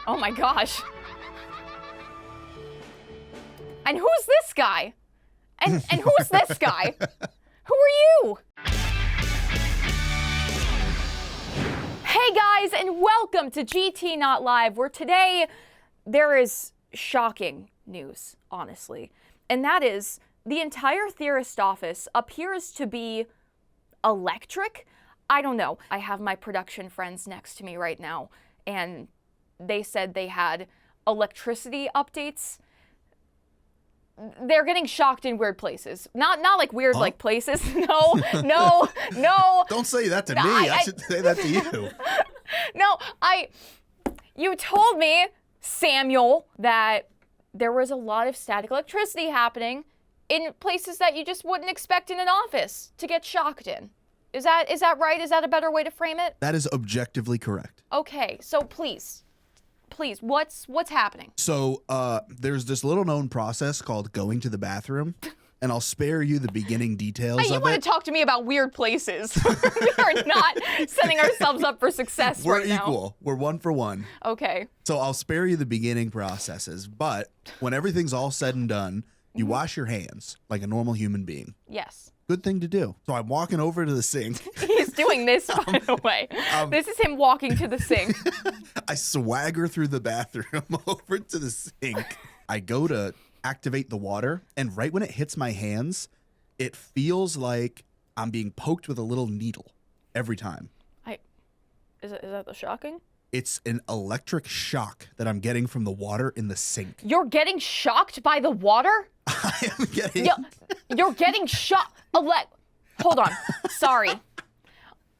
Oh my gosh. And who's this guy? And who's this guy? Who are you? Hey guys, and welcome to GT Not Live, where today there is shocking news, honestly. And that is, the entire theorist office appears to be electric. I don't know. I have my production friends next to me right now, and they said they had electricity updates. They're getting shocked in weird places. Not like weird like places. No. Don't say that to me. I should say that to you. No, you told me, Samuel, that there was a lot of static electricity happening in places that you just wouldn't expect in an office to get shocked in. Is that right? Is that a better way to frame it? That is objectively correct. Okay, so please, what's happening? So there's this little known process called going to the bathroom, and I'll spare you the beginning details of it. You want to talk to me about weird places. We are not setting ourselves up for success right now. We're equal. We're one for one. Okay. So I'll spare you the beginning processes, but when everything's all said and done, you wash your hands like a normal human being. Yes. Good thing to do. So I'm walking over to the sink. He's doing this, by the way. This is him walking to the sink. I swagger through the bathroom over to the sink. I go to activate the water, and right when it hits my hands, it feels like I'm being poked with a little needle every time. Is that the shocking? It's an electric shock that I'm getting from the water in the sink. You're getting shocked by the water? I am getting... You're getting shocked. Hold on. Sorry.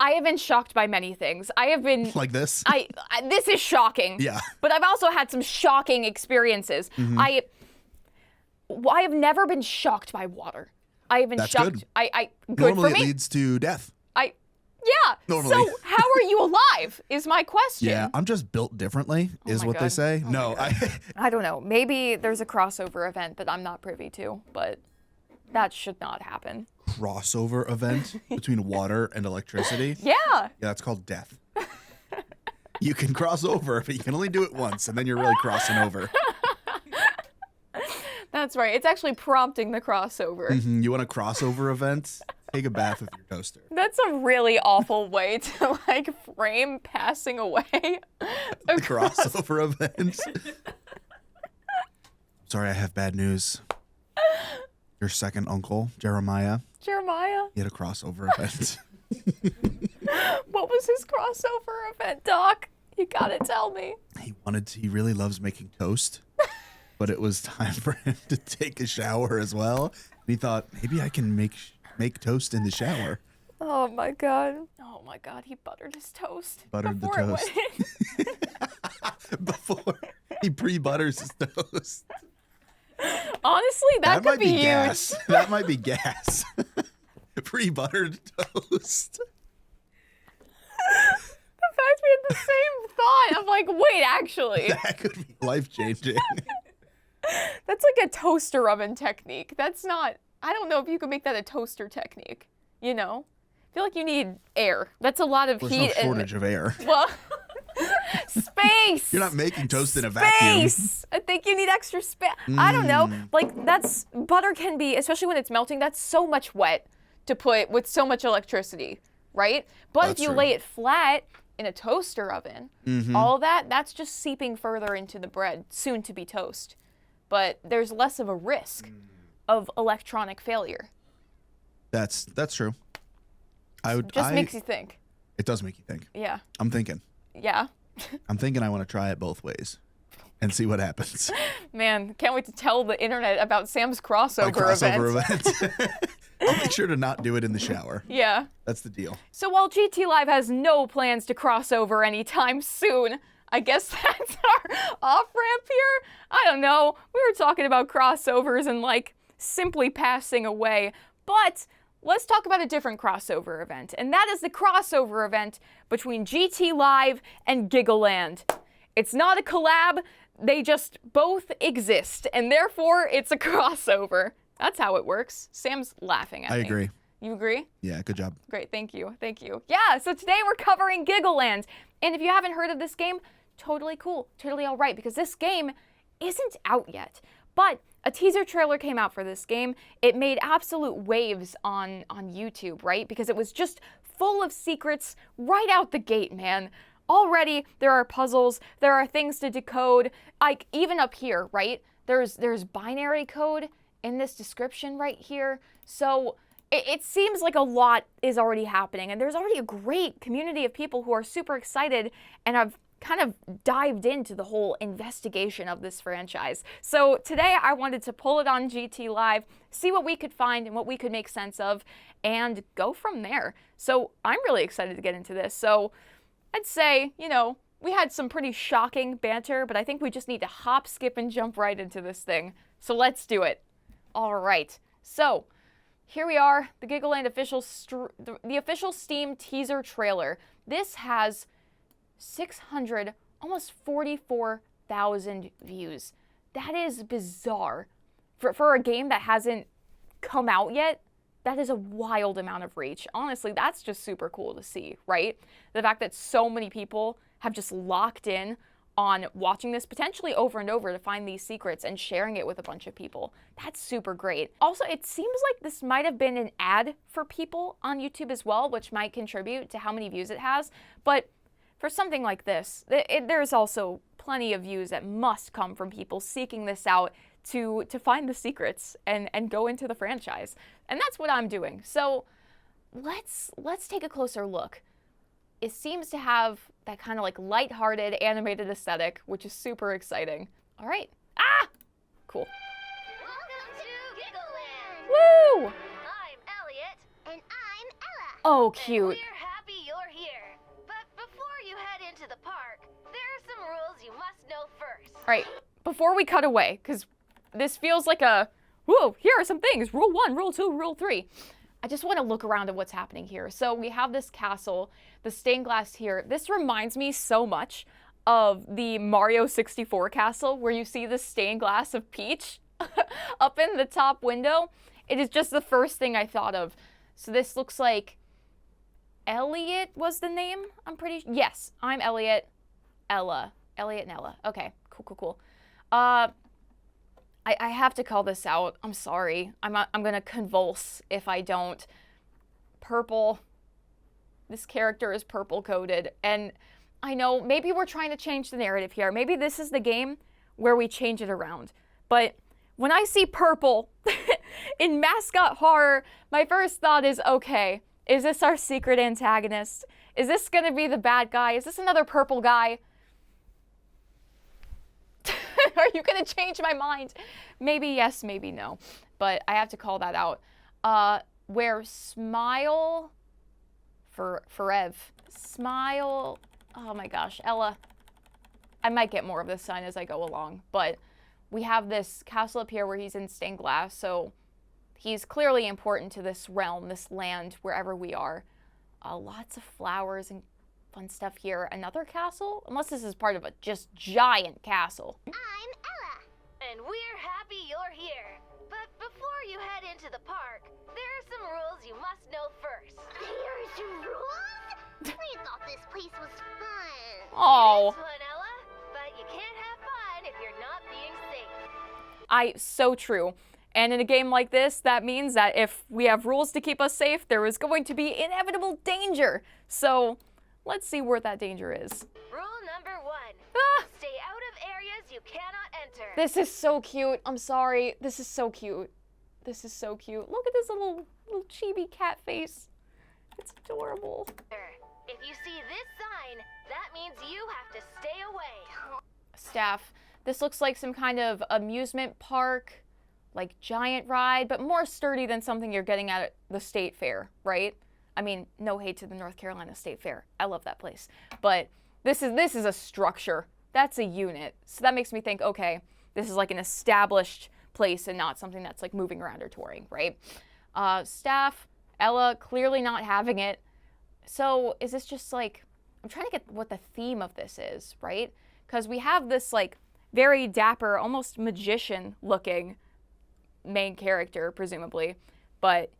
I have been shocked by many things. I have been... Like this? This is shocking. Yeah. But I've also had some shocking experiences. Mm-hmm. I have never been shocked by water. I have been That's shocked. Good. Good Normally for me. it leads to death. Yeah. Normally. So how are you alive is my question. Yeah, I'm just built differently, is what they say. No, I don't know. Maybe there's a crossover event that I'm not privy to, but that should not happen. Crossover event between water and electricity? Yeah. Yeah, that's called death. You can cross over, but you can only do it once, and then you're really crossing over. That's right. It's actually prompting the crossover. Mm-hmm. You want a crossover event? Take a bath with your toaster. That's a really awful way to frame passing away. The crossover event. Sorry, I have bad news. Your second uncle, Jeremiah. He had a crossover event. What was his crossover event, Doc? You gotta tell me. He really loves making toast, but it was time for him to take a shower as well. And he thought, maybe I can make toast in the shower. Oh my god, he buttered his toast. Buttered the toast. Before he pre-butters his toast. Honestly, that could might be gas. huge. That might be gas. Pre-buttered toast. The fact we had the same thought. I'm like, wait, actually. That could be life-changing. That's like a toaster oven technique. That's not, I don't know if you could make that a toaster technique, you know? I feel like you need air. That's a lot of There's heat. no shortage of air. Well, space. You're not making toast in a vacuum. Space. I think you need extra space. I don't know. Like, butter can be, especially when it's melting, that's so much wet to put with so much electricity, right? But if you lay it flat in a toaster oven, all that's just seeping further into the bread, soon to be toast. But there's less of a risk of electronic failure. That's true. Makes you think. It does make you think. Yeah. I'm thinking. Yeah. I'm thinking I want to try it both ways and see what happens. Man, can't wait to tell the internet about Sam's crossover event. I'll make sure to not do it in the shower. Yeah. That's the deal. So while GT Live has no plans to cross over anytime soon, I guess that's our off-ramp here? I don't know. We were talking about crossovers and simply passing away. But let's talk about a different crossover event. And that is the crossover event between GT Live and Giggleland. It's not a collab. They just both exist. And therefore, it's a crossover. That's how it works. Sam's laughing at me. I agree. You agree? Yeah, good job. Great, thank you. Yeah, so today we're covering Giggleland. And if you haven't heard of this game, totally cool, totally all right, because this game isn't out yet. But a teaser trailer came out for this game. It made absolute waves on YouTube, right? Because it was just full of secrets right out the gate, man. Already, there are puzzles, there are things to decode, like even up here, right? There's binary code in this description right here. So it seems like a lot is already happening, and there's already a great community of people who are super excited and have kind of dived into the whole investigation of this franchise. So today I wanted to pull it on gtlive, see what we could find and what we could make sense of, and go from there. So I'm really excited to get into this. So I'd say, you know, we had some pretty shocking banter, but I think we just need to hop, skip, and jump right into this thing. So let's do it. All right. So here we are, the Giggleland official, the official Steam teaser trailer. This has 600, almost 44,000 views. That is bizarre. For a game that hasn't come out yet, that is a wild amount of reach. Honestly, that's just super cool to see, right? The fact that so many people have just locked in on watching this potentially over and over to find these secrets and sharing it with a bunch of people. That's super great. Also, it seems like this might have been an ad for people on YouTube as well, which might contribute to how many views it has. But for something like this, there's also plenty of views that must come from people seeking this out to find the secrets and go into the franchise. And that's what I'm doing. So let's take a closer look. It seems to have that kind of like lighthearted animated aesthetic, which is super exciting. All right. Ah! Cool. Welcome to Giggleland! Woo! I'm Elliot. And I'm Ella. Oh, And cute. we're happy you're here. But before you head into the park, there are some rules you must know first. All right, before we cut away, because this feels like a, whoa, here are some things. Rule 1, Rule 2, Rule 3. I just want to look around at what's happening here. So we have this castle, the stained glass here. This reminds me so much of the Mario 64 castle, where you see the stained glass of Peach up in the top window. It is just the first thing I thought of. So this looks like Elliot was the name, I'm pretty sure. Yes, I'm Elliot. Ella. Elliot and Ella. Okay, cool. I have to call this out. I'm sorry. I'm gonna convulse if I don't. Purple. This character is purple coded, and I know maybe we're trying to change the narrative here. Maybe this is the game where we change it around. But when I see purple in mascot horror, my first thought is, okay, is this our secret antagonist? Is this gonna be the bad guy? Is this another purple guy? Are you gonna change my mind? Maybe yes, maybe no. But I have to call that out. Where smile for Forev. Smile. Oh my gosh, Ella. I might get more of this sign as I go along. But we have this castle up here where he's in stained glass, so he's clearly important to this realm, this land, wherever we are. Lots of flowers and fun stuff here. Another castle? Unless this is part of a just giant castle. I'm Ella. And we're happy you're here. But before you head into the park, there are some rules you must know first. There's rules? We thought this place was fun. Oh. It's fun, Ella, but you can't have fun if you're not being safe. So true. And in a game like this, that means that if we have rules to keep us safe, there is going to be inevitable danger. So let's see where that danger is. Rule number 1. Ah! Stay out of areas you cannot enter. This is so cute. I'm sorry. This is so cute. This is so cute. Look at this little chibi cat face. It's adorable. If you see this sign, that means you have to stay away. Staff. This looks like some kind of amusement park, like giant ride, but more sturdy than something you're getting at the state fair, right? I mean, no hate to the North Carolina State Fair. I love that place. But this is a structure. That's a unit. So that makes me think, okay, this is like an established place and not something that's like moving around or touring, right? Staff, Ella clearly not having it. So is this just like, I'm trying to get what the theme of this is, right? Because we have this like very dapper, almost magician looking main character, presumably. But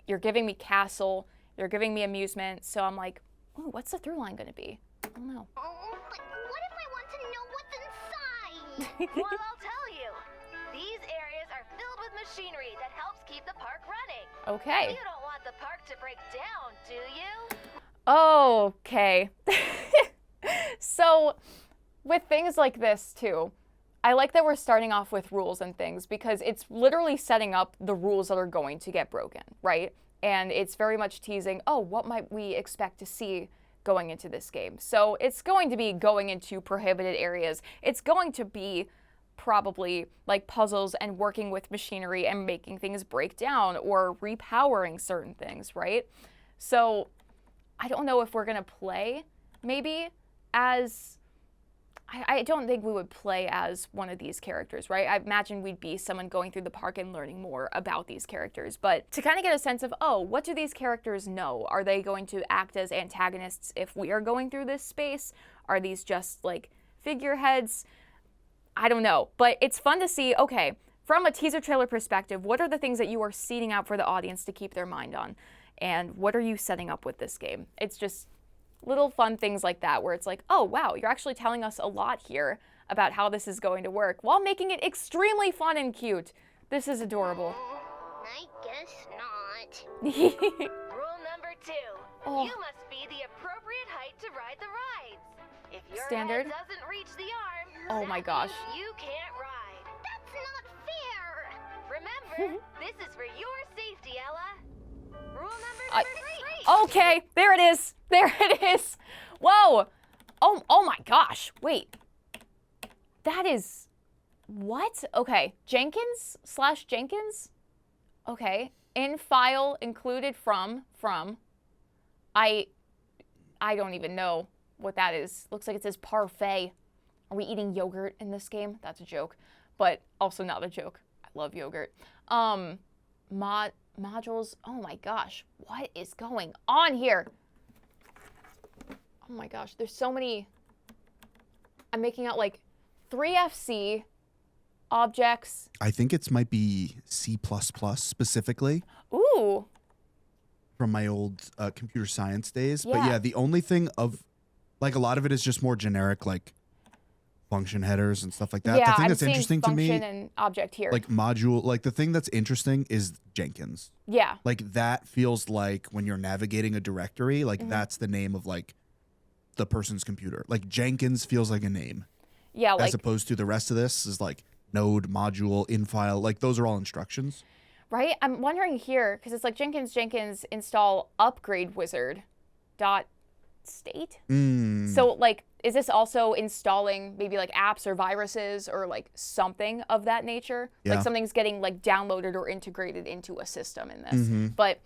you're giving me castle, you're giving me amusement, so I'm like, ooh, what's the through line gonna be? I don't know. Oh, but what if I want want to know what's inside. Well, I'll tell you. These areas are filled with machinery that helps keep the park running. Okay. You don't want the park to break down, do you? Okay. So, with things like this too, I like that we're starting off with rules and things because it's literally setting up the rules that are going to get broken, right? And it's very much teasing, oh, what might we expect to see going into this game? So it's going to be going into prohibited areas. It's going to be probably like puzzles and working with machinery and making things break down or repowering certain things, right? So I don't know if we're going to play maybe as... I don't think we would play as one of these characters, right? I imagine we'd be someone going through the park and learning more about these characters. But to kind of get a sense of, oh, what do these characters know? Are they going to act as antagonists if we are going through this space? Are these just like figureheads? I don't know. But it's fun to see, okay, from a teaser trailer perspective, what are the things that you are seeding out for the audience to keep their mind on? And what are you setting up with this game? It's just little fun things like that where it's like, oh, wow, you're actually telling us a lot here about how this is going to work while making it extremely fun and cute. This is adorable. I guess not. Rule number 2. Oh. You must be the appropriate height to ride the rides. If your Standard. head doesn't reach the arm, Oh my gosh. you can't ride. That's not fair. Remember, this is for your safety, Ella. Rule number 3. Okay, there it is. There it is. Whoa. Oh my gosh. Wait. That is... What? Okay. Jenkins / Jenkins? Okay. In file included from. I don't even know what that is. Looks like it says parfait. Are we eating yogurt in this game? That's a joke. But also not a joke. I love yogurt. Modules. Oh my gosh. What is going on here? Oh my gosh. There's so many. I'm making out like 3FC objects. I think it might be C++ specifically. Ooh. From my old computer science days. But Yeah. yeah, the only thing of, like, a lot of it is just more generic, like function headers and stuff like that. Yeah, The thing I'm that's seeing interesting to me, function and object here. like module, like the thing that's interesting is Jenkins. Yeah. Like that feels like when you're navigating a directory, like Mm-hmm. that's the name of like the person's computer. Like Jenkins feels like a name. Yeah, like As opposed to the rest of this is like node, module, in file. Like those are all instructions. right? I'm wondering here because it's like Jenkins install upgrade wizard dot state. So like, is this also installing maybe like apps or viruses or like something of that nature? Yeah. Like something's getting like downloaded or integrated into a system in this. But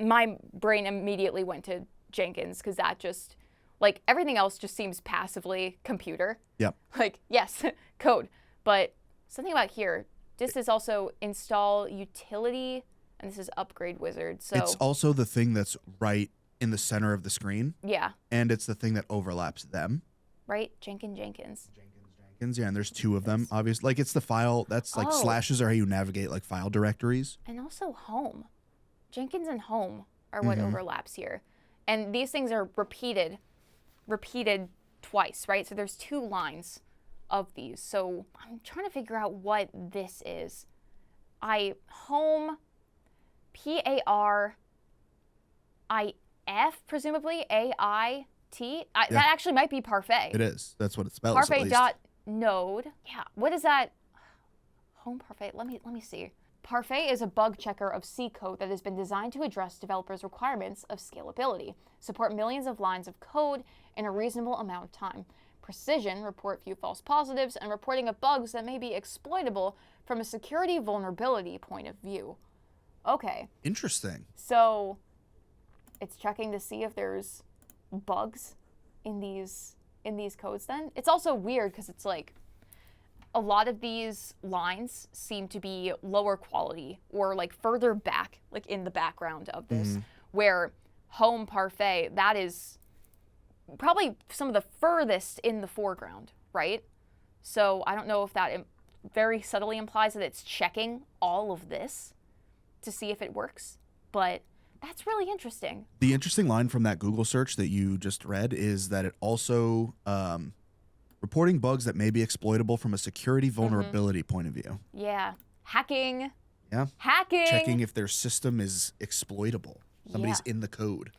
my brain immediately went to Jenkins because that just like everything else just seems passively computer. Yep. Like, yes, code. But something about here, this is also install utility and this is upgrade wizard. So It's also the thing that's right in the center of the screen, yeah, and it's the thing that overlaps them. right? Jenkins. Jenkins, yeah, and there's two of them, obviously. Like, it's the file, that's like Oh. slashes are how you navigate like file directories. And also home. Jenkins and home are what overlaps here. And these things are repeated twice, right? So there's 2 lines of these. So I'm trying to figure out what this is. Home, PARIF, presumably, AIT. That actually might be parfait. It is. That's what it spells. Parfait at least. dot node. Yeah. What is that? Home parfait. Let me see. Parfait is a bug checker of C code that has been designed to address developers' requirements of scalability, support millions of lines of code in a reasonable amount of time. Precision, report few false positives, and reporting of bugs that may be exploitable from a security vulnerability point of view. Okay. Interesting. So it's checking to see if there's bugs in these codes then. It's also weird because it's like a lot of these lines seem to be lower quality or like further back, like in the background of this, where home parfait, that is probably some of the furthest in the foreground, right? So I don't know if that very subtly implies that it's checking all of this to see if it works, but that's really interesting. The interesting line from that Google search that you just read is that it also reporting bugs that may be exploitable from a security vulnerability point of view. Yeah. Hacking. Yeah. Hacking. Checking if their system is exploitable. Somebody's in the code.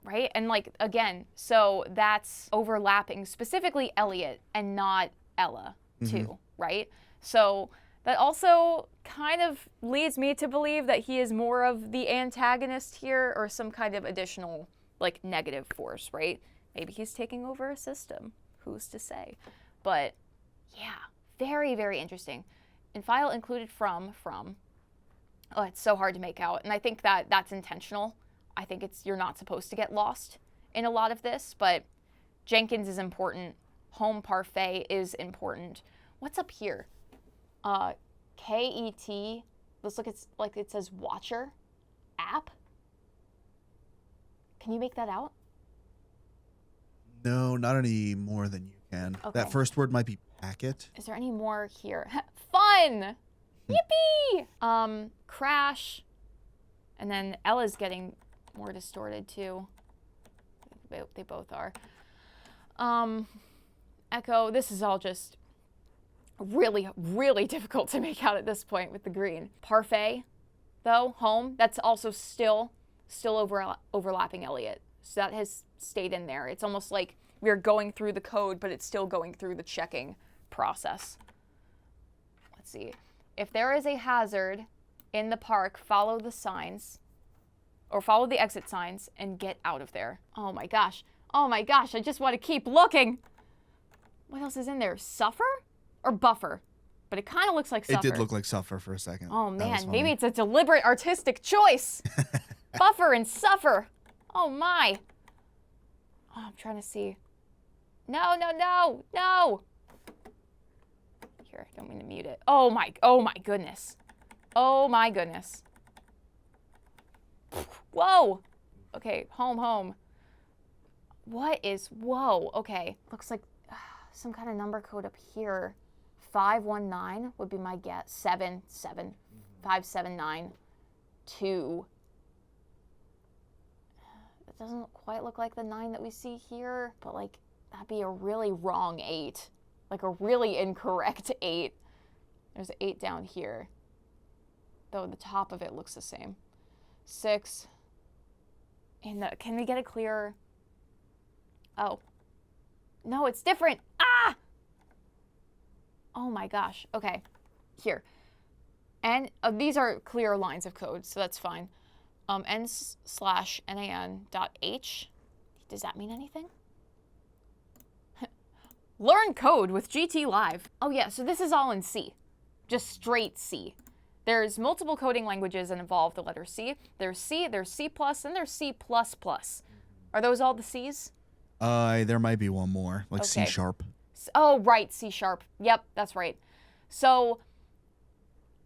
Right? And like, again, so that's overlapping specifically Elliot and not Ella too, right? So that also kind of leads me to believe that he is more of the antagonist here or some kind of additional like negative force, right? Maybe he's taking over a system. Who's to say? But yeah, very, very interesting. And file included from, oh, it's so hard to make out. And I think that that's intentional. I think you're not supposed to get lost in a lot of this, but Jenkins is important. Home parfait is important. What's up here? KET, looks like it says watcher app. Can you make that out? No, not any more than you can. Okay. That first word might be packet. Is there any more here? Fun! Yippee! Crash. And then Ella's getting more distorted too. They both are. Echo, this is all just really, really difficult to make out at this point with the green. Parfait, though, home, that's also still overlapping Elliot. So that has stayed in there. It's almost like we're going through the code, but it's still going through the checking process. Let's see. If there is a hazard in the park, follow the signs, or follow the exit signs and get out of there. Oh my gosh. Oh my gosh, I just want to keep looking. What else is in there? Suffer or buffer? But it kind of looks like suffer. It did look like suffer for a second. Oh man, maybe it's a deliberate artistic choice. Buffer and suffer. Oh my. Oh, I'm trying to see. No. Here, I don't mean to mute it. Oh my goodness. Oh my goodness. Whoa. Okay, home. Whoa, okay. Looks like some kind of number code up here. 519 would be my guess. 5792. It doesn't quite look like the 9 that we see here, but like that'd be a really wrong 8. Like a really incorrect 8. There's an 8 down here. Though the top of it looks the same. 6. Can we get a clearer? Oh. No, it's different. Ah! Oh my gosh. Okay. Here. And these are clear lines of code, so that's fine. n/nan.h. Does that mean anything? Learn code with gtlive. Oh yeah, so this is all in C. Just straight C. There's multiple coding languages that involve the letter C. There's C, there's C+, and there's C++. Are those all the C's? There might be one more, like Okay. C#. Oh, right, C#. Yep, that's right. So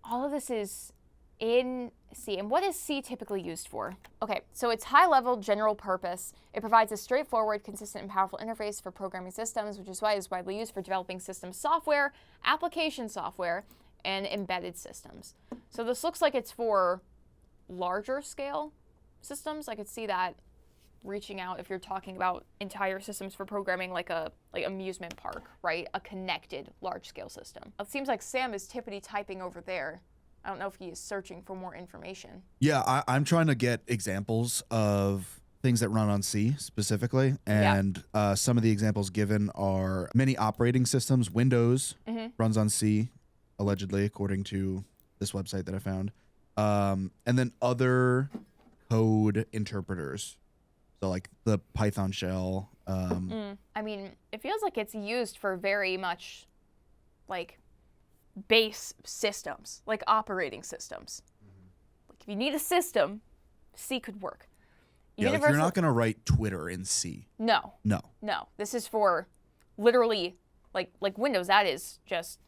all of this is in C. And what is C typically used for? Okay, so it's high-level, general purpose. It provides a straightforward, consistent, and powerful interface for programming systems, which is why it's widely used for developing system software, application software, and embedded systems. So this looks like it's for larger scale systems. I could see that reaching out if you're talking about entire systems for programming, like amusement park, right? A connected large scale system. It seems like Sam is tippity typing over there. I don't know if he is searching for more information. Yeah, I'm trying to get examples of things that run on C specifically. And some of the examples given are many operating systems. Windows runs on C, allegedly, according to this website that I found. And then other code interpreters. So like the Python shell. I mean, it feels like it's used for very much like base systems, like operating systems. Like if you need a system, C could work. Yeah, like you're not going to write Twitter in C. No. This is for literally like Windows. That is just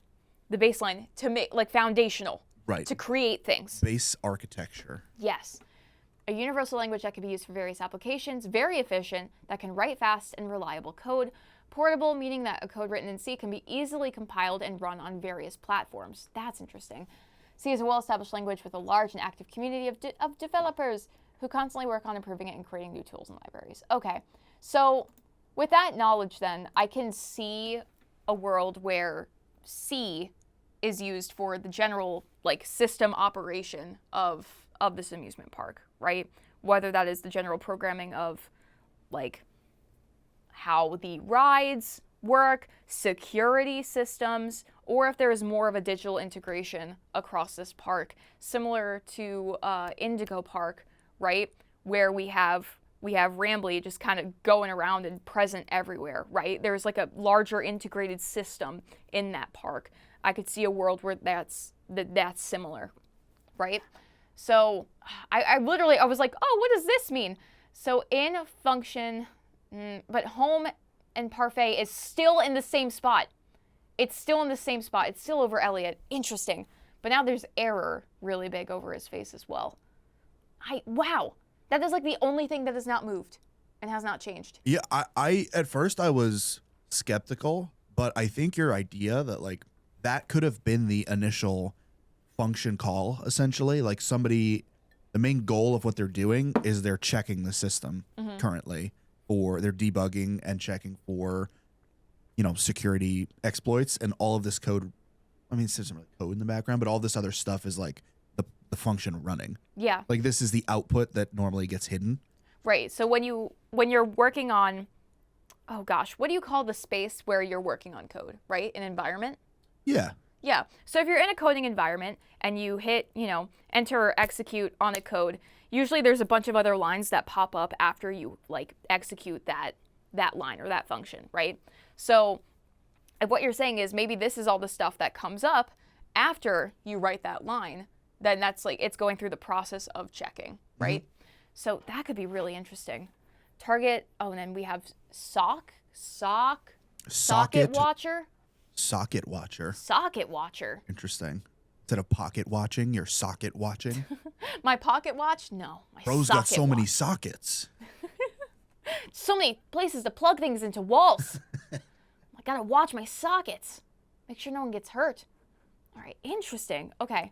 the baseline to make, like, foundational. Right. To create things. Base architecture. Yes. A universal language that can be used for various applications, very efficient, that can write fast and reliable code. Portable, meaning that a code written in C can be easily compiled and run on various platforms. That's interesting. C is a well-established language with a large and active community of developers who constantly work on improving it and creating new tools and libraries. Okay, so with that knowledge then, I can see a world where C is used for the general like system operation of this amusement park, right? Whether that is the general programming of like how the rides work, security systems, or if there is more of a digital integration across this park, similar to Indigo Park, right? Where we have Rambly just kind of going around and present everywhere, right? There's like a larger integrated system in that park. I could see a world where that's similar, right? So I was like, oh, what does this mean? So in function, but home and parfait is still in the same spot. It's still in the same spot. It's still over Elliot. Interesting. But now there's error really big over his face as well. Wow. That is like the only thing that has not moved and has not changed. Yeah, I at first I was skeptical, but I think your idea that like that could have been the initial function call, essentially. Like somebody, the main goal of what they're doing is they're checking the system currently, or they're debugging and checking for, security exploits, and all of this code. I mean, there's not really code in the background, but all this other stuff is like the function running. Yeah. Like this is the output that normally gets hidden. Right. So when you're working on, oh gosh, what do you call the space where you're working on code, right? An environment? Yeah. Yeah. So if you're in a coding environment and you hit, enter or execute on a code, usually there's a bunch of other lines that pop up after you like execute that line or that function, right? So if what you're saying is maybe this is all the stuff that comes up after you write that line, then that's like it's going through the process of checking, right? So that could be really interesting. Target, and then we have socket watcher. Socket watcher. Socket watcher. Interesting. Instead of pocket watching, you're socket watching. My pocket watch? No. My Bro's socket got so many watch. sockets. So many places to plug things into walls. I gotta watch my sockets. Make sure no one gets hurt. All right, interesting. Okay.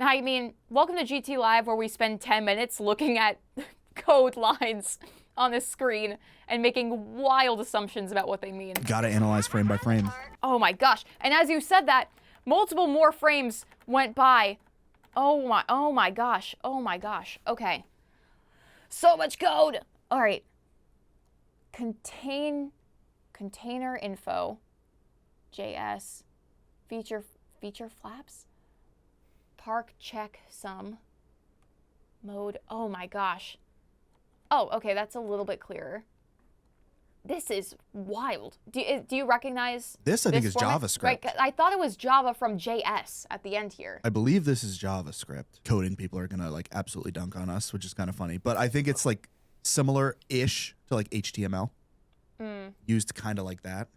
Now, I mean, welcome to GT Live, where we spend 10 minutes looking at code lines on the screen and making wild assumptions about what they mean. Gotta analyze frame by frame. Oh my gosh. And as you said that, multiple more frames went by. Oh my gosh. Oh my gosh. Okay. So much code. All right. Container info. JS. Feature flaps. Park check sum. Mode. Oh my gosh. Oh, okay, that's a little bit clearer. This is wild. Do you recognize this? I think is format? JavaScript. Right, I thought it was Java from JS at the end here. I believe this is JavaScript. Coding people are gonna like absolutely dunk on us, which is kind of funny. But I think it's like similar-ish to like HTML. Used kind of like that.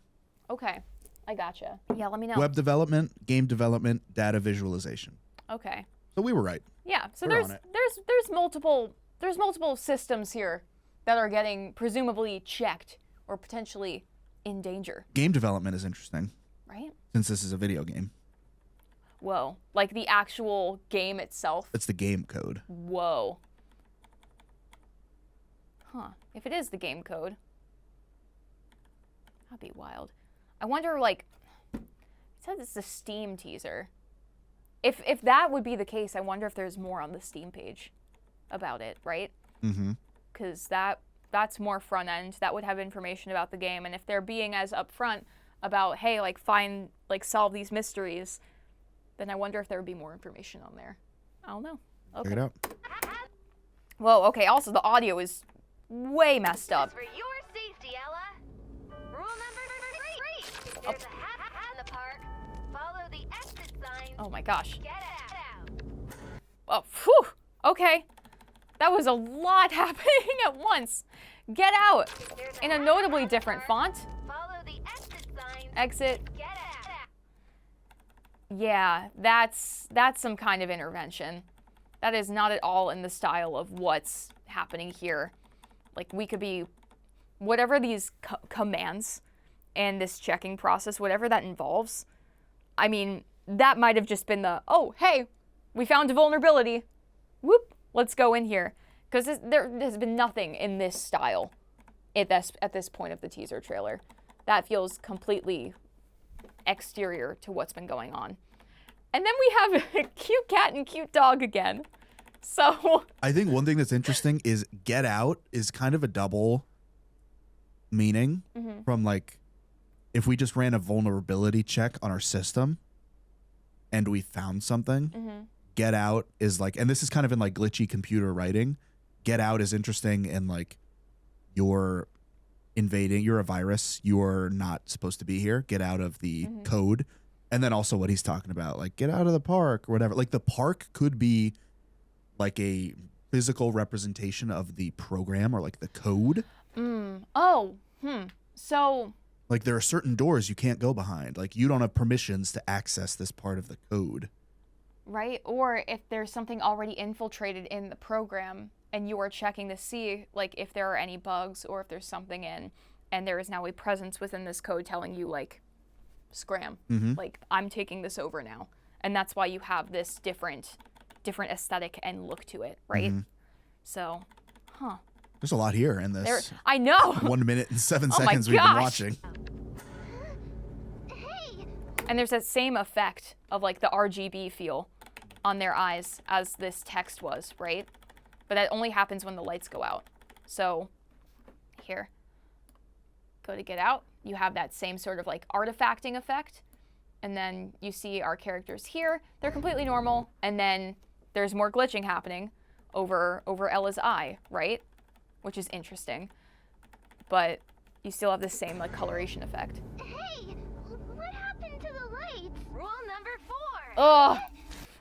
Okay, I gotcha. Yeah, let me know. Web development, game development, data visualization. Okay. So we were right. Yeah. So We're on it. there's multiple systems here that are getting presumably checked or potentially in danger. Game development is interesting, Right? since this is a video game. Whoa. Like the actual game itself. It's the game code. Whoa. Huh. If it is the game code, that'd be wild. I wonder, like, it says it's a Steam teaser. If that would be the case, I wonder if there's more on the Steam page about it, right? Mm-hmm. Because that's more front end. That would have information about the game. And if they're being as upfront about, hey, like, solve these mysteries, then I wonder if there would be more information on there. I don't know. Okay. Check it out. Whoa, okay, also the audio is way messed up. For your safety, Ella. Rule number 3. There's a hat in the park. Follow the exit signs. Oh my gosh. Get out. Oh, phew. Okay. That was a lot happening at once. Get out. There's In a hat notably in the different park. font. Follow the exit signs. Exit. Get out. Yeah, that's some kind of intervention. That is not at all in the style of what's happening here. Like, we could be, whatever these commands and this checking process, whatever that involves, I mean, that might have just been the, oh, hey, we found a vulnerability. Whoop, let's go in here. Because there has been nothing in this style at this point of the teaser trailer. That feels completely exterior to what's been going on. And then we have a cute cat and cute dog again. So I think one thing that's interesting is get out is kind of a double meaning from like if we just ran a vulnerability check on our system and we found something, get out is like, and this is kind of in like glitchy computer writing. Get out is interesting in like you're invading, you're a virus, you're not supposed to be here. Get out of the code. And then also what he's talking about, like get out of the park or whatever. Like the park could be like a physical representation of the program or like the code. So like there are certain doors you can't go behind. Like you don't have permissions to access this part of the code. Right? Or if there's something already infiltrated in the program and you are checking to see like if there are any bugs or if there's something in, and there is now a presence within this code telling you like, scram, like I'm taking this over now. And that's why you have this different aesthetic and look to it, right? So, There's a lot here in this. I know. 1 minute and 7 Oh my seconds we've been gosh. watching. And there's that same effect of like the RGB feel on their eyes as this text was, right? But that only happens when the lights go out. So here, go to get out. You have that same sort of like artifacting effect. And then you see our characters here. They're completely normal. And then there's more glitching happening over Ella's eye, right? Which is interesting. But you still have the same like coloration effect. Hey, what happened to the lights? Rule number 4.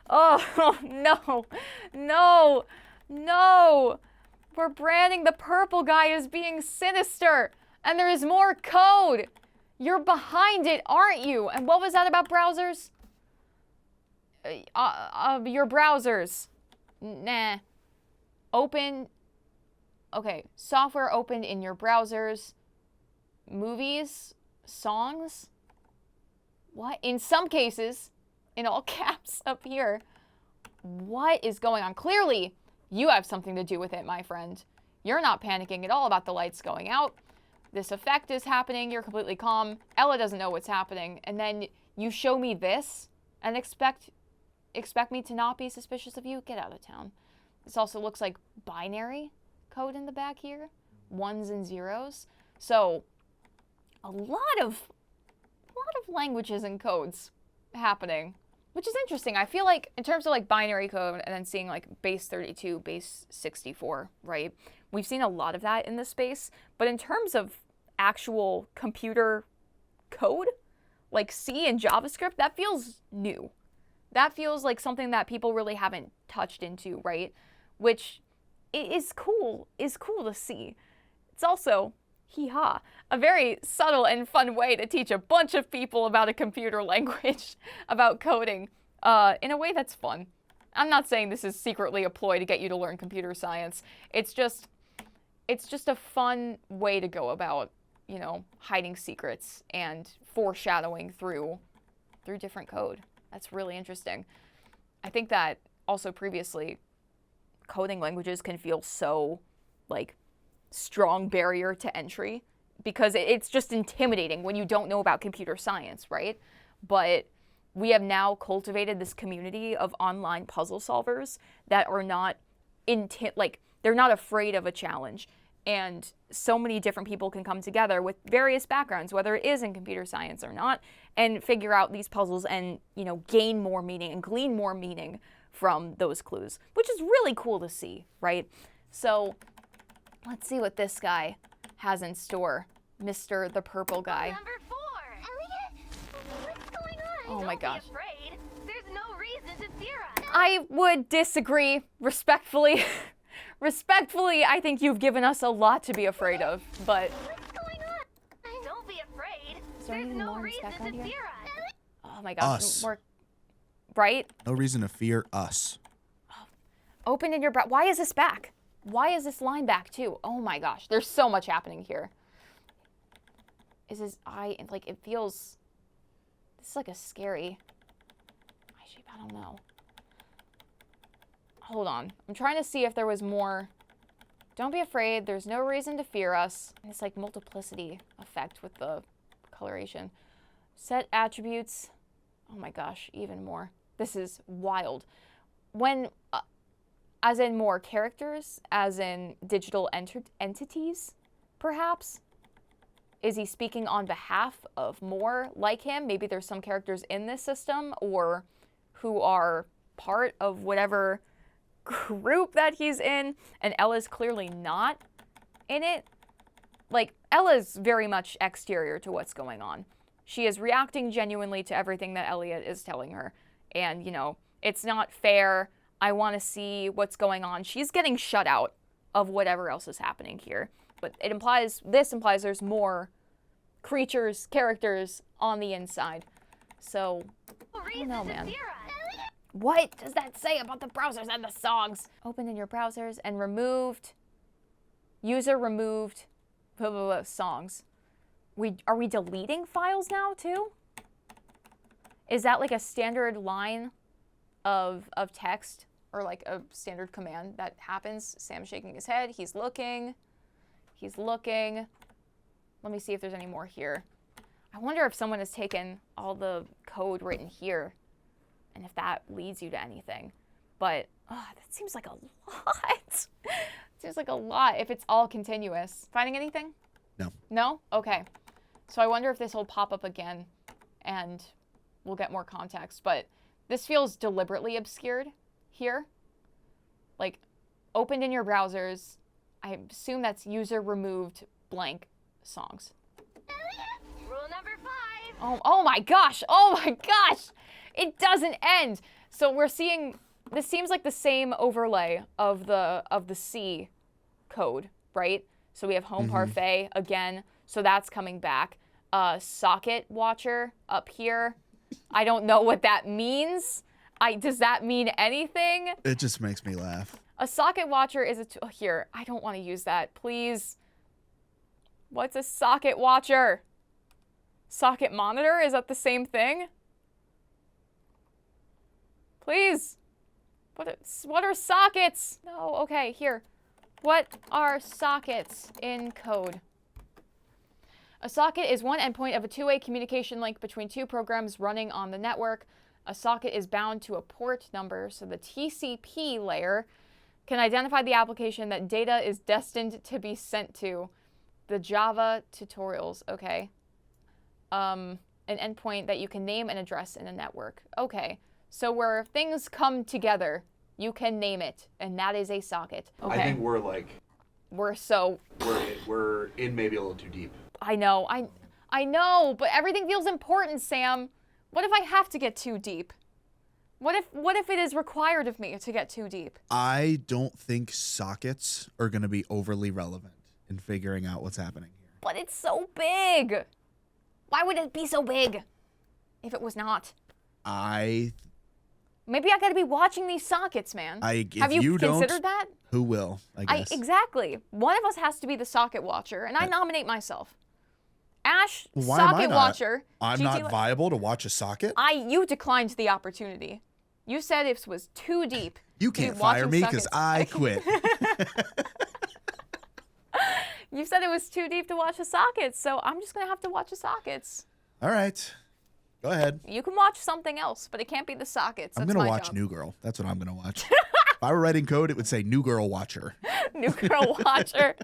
Oh, no. We're branding the purple guy as being sinister. And there is more code. You're behind it, aren't you? And what was that about browsers? Your browsers. Nah. Open. Okay, software opened in your browsers. Movies? Songs? What? In some cases, in all caps up here. What is going on? Clearly, you have something to do with it, my friend. You're not panicking at all about the lights going out. This effect is happening. You're completely calm. Ella doesn't know what's happening. And then you show me this and expect me to not be suspicious of you? Get out of town. This also looks like binary code in the back here. 1s and 0s. So a lot of languages and codes happening, which is interesting. I feel like in terms of like binary code and then seeing like base 32, base 64, right? We've seen a lot of that in this space, but in terms of actual computer code, like C and JavaScript, that feels new. That feels like something that people really haven't touched into, right? Which is cool to see. It's also, hee-haw, a very subtle and fun way to teach a bunch of people about a computer language, about coding, in a way that's fun. I'm not saying this is secretly a ploy to get you to learn computer science. It's just a fun way to go about, you know, hiding secrets and foreshadowing through different code. That's really interesting. I think that also previously, coding languages can feel so, like, strong barrier to entry because it's just intimidating when you don't know about computer science, right? But we have now cultivated this community of online puzzle solvers that are not they're not afraid of a challenge. And so many different people can come together with various backgrounds, whether it is in computer science or not, and figure out these puzzles and, you know, gain more meaning and glean more meaning from those clues, which is really cool to see, right? So let's see what this guy has in store, Mr. the Purple Guy. Number 4. Elliot, what's going on? Oh my gosh. Don't be afraid. There's no reason to fear us. I would disagree respectfully. Respectfully, I think you've given us a lot to be afraid of, but... What's going on? Don't be afraid. Is there There's any no more reason background to here? fear us. Oh my gosh. Us. Right? No reason to fear us. Open in your brow. Why is this back? Why is this line back too? Oh my gosh. There's so much happening here. Is his eye, like, it feels... This is like a scary... eye shape. I don't know. Hold on. I'm trying to see if there was more Don't be afraid. There's no reason to fear us. And it's like multiplicity effect with the coloration. Set attributes. Oh my gosh, even more. This is wild. When, as in more characters, as in digital entities, perhaps? Is he speaking on behalf of more like him? Maybe there's some characters in this system or who are part of whatever group that he's in, and Ella's clearly not in it. Like, Ella's very much exterior to what's going on. She is reacting genuinely to everything that Elliot is telling her. And, you know, it's not fair. I want to see what's going on. She's getting shut out of whatever else is happening here. But this implies there's more creatures, characters on the inside. So, I don't know, man. What does that say about the browsers and the songs? Open in your browsers and removed, user removed, blah, blah, blah, songs. Are we deleting files now too? Is that like a standard line of text or like a standard command that happens? Sam's shaking his head. He's looking. He's looking. Let me see if there's any more here. I wonder if someone has taken all the code written here and if that leads you to anything. But that seems like a lot. Seems like a lot if it's all continuous. Finding anything? No. No? Okay. So I wonder if this will pop up again and we'll get more context. But this feels deliberately obscured here. Like, opened in your browsers. I assume that's user removed blank songs. Rule number 5. Oh my gosh. Oh my gosh. It doesn't end. So we're seeing, this seems like the same overlay of the C code, right? So we have home parfait again. So that's coming back. Socket watcher up here. I don't know what that means. Does that mean anything? It just makes me laugh. A socket watcher is here. I don't want to use that. Please. What's a socket watcher? Socket monitor? Is that the same thing? Please. What are sockets? No, okay, here. What are sockets in code? A socket is one endpoint of a two-way communication link between two programs running on the network. A socket is bound to a port number, so the TCP layer can identify the application that data is destined to be sent to. The Java tutorials, okay. An endpoint that you can name and address in a network. Okay, so where things come together, you can name it, and that is a socket. Okay. I think we're like... We're in maybe a little too deep. I know, I know, but everything feels important, Sam. What if I have to get too deep? What if it is required of me to get too deep? I don't think sockets are going to be overly relevant in figuring out what's happening here. But it's so big. Why would it be so big if it was not? Maybe I got to be watching these sockets, man. Have you considered that? Who will, I guess. Exactly. One of us has to be the socket watcher, and I nominate myself. Ash, Why socket am I not? watcher. I'm not viable to watch a socket? You declined the opportunity. You said it was too deep. You can't fire me because I quit. You said it was too deep to watch the sockets, so I'm just going to have to watch the sockets. All right. Go ahead. You can watch something else, but it can't be the sockets. I'm going to watch New Girl. That's what I'm going to watch. If I were writing code, it would say New Girl Watcher. New Girl Watcher.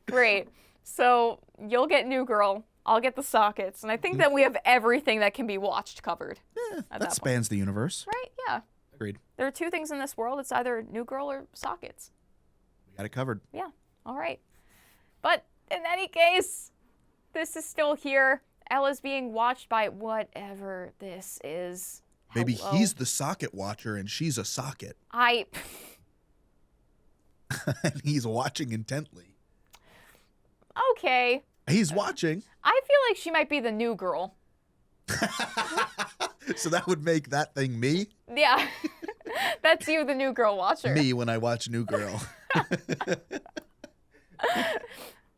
Great. So you'll get New Girl. I'll get the sockets. And I think that we have everything that can be watched covered. Yeah, that spans the universe. Right? Yeah. Agreed. There are two things in this world. It's either New Girl or sockets. We got it covered. Yeah. All right. But in any case, this is still here. Ella's being watched by whatever this is. Maybe Hello? he's the socket watcher and she's a socket. And he's watching intently. Okay. He's watching. I feel like she might be the New Girl. So that would make that thing me? Yeah. That's you, the New Girl watcher. Me when I watch New Girl.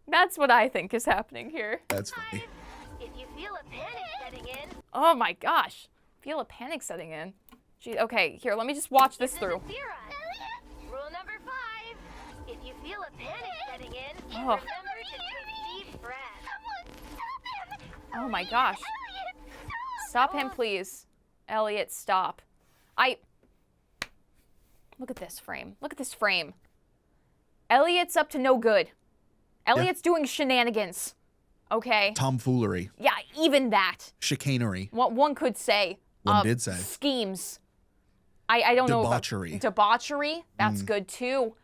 That's what I think is happening here. That's funny. If you feel a panic setting in, Oh my gosh. Feel a panic setting in. Gee, okay, here, let me just watch this through. Rule number 5. feel a panic setting in, Oh. remember to take deep breaths. Someone stop him! Oh my gosh. Elliot, Stop him, please. Elliot, stop. Look at this frame. Look at this frame. Elliot's up to no good. Elliot's doing shenanigans. Okay? Tomfoolery. Yeah, even that. Chicanery. What one could say. One did say. Schemes. I don't know about Debauchery. debauchery. That's good too.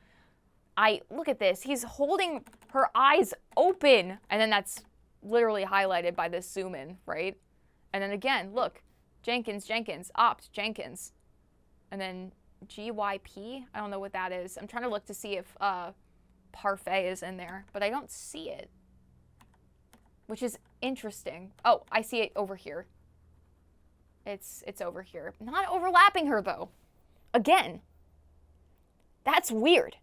Look at this. He's holding her eyes open, and then that's literally highlighted by this zoom in, right? And then again, look, Jenkins, opt, Jenkins, and then GYP. I don't know what that is. I'm trying to look to see if Parfait is in there, but I don't see it, which is interesting. Oh, I see it over here. It's over here. Not overlapping her though. Again, that's weird.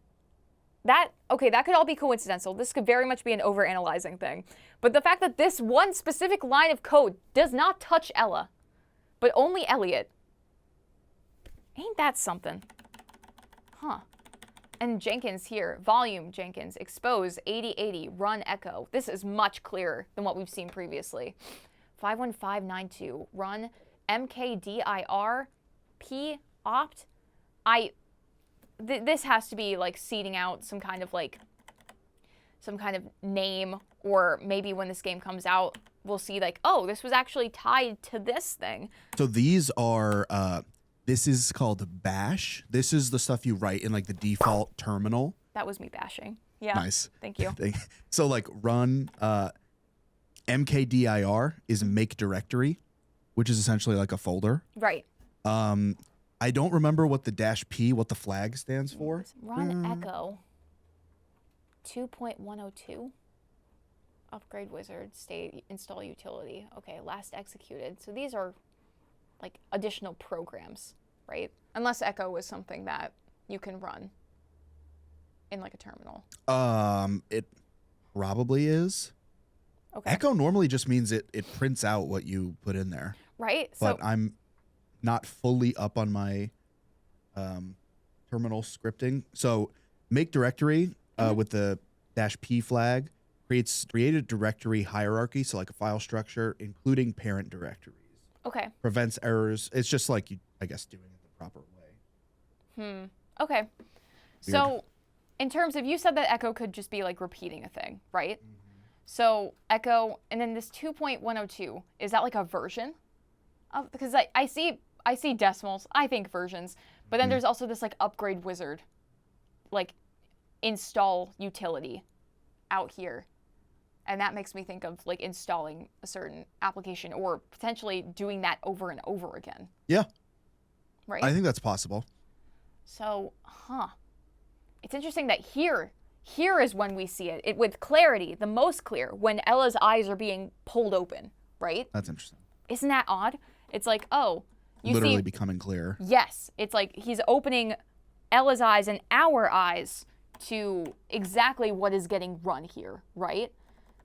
That could all be coincidental. This could very much be an overanalyzing thing. But the fact that this one specific line of code does not touch Ella, but only Elliot. Ain't that something? Huh. And Jenkins here, volume Jenkins, expose 8080, run echo. This is much clearer than what we've seen previously. 51592, run mkdir, p opt. This has to be like seeding out some kind of name, or maybe when this game comes out, we'll see like, oh, this was actually tied to this thing. So these are, this is called bash. This is the stuff you write in like the default terminal. That was me bashing. Yeah. Nice. Thank you. So like run mkdir is make directory, which is essentially like a folder. Right. I don't remember what the -p, what the flag stands for. Run echo 2.102. Upgrade wizard, state, install utility. Okay, last executed. So these are like additional programs, right? Unless echo is something that you can run in like a terminal. It probably is. Okay. Echo normally just means it prints out what you put in there. Right? But I'm not fully up on my terminal scripting. So make directory with the -p flag create a directory hierarchy, so like a file structure, including parent directories. Okay. Prevents errors. It's just like you, I guess, doing it the proper way. Okay. Weird. So in terms of, you said that echo could just be like repeating a thing, right? So echo, and then this 2.102, is that like a version of, because I see decimals, I think versions, but then there's also this like upgrade wizard, like install utility out here. And that makes me think of like installing a certain application or potentially doing that over and over again. Yeah. Right? I think that's possible. So, it's interesting that here is when we see it with clarity, the most clear, when Ella's eyes are being pulled open, right? That's interesting. Isn't that odd? It's like, oh, you Literally see, becoming clear. yes, it's like he's opening Ella's eyes and our eyes to exactly what is getting run here, right?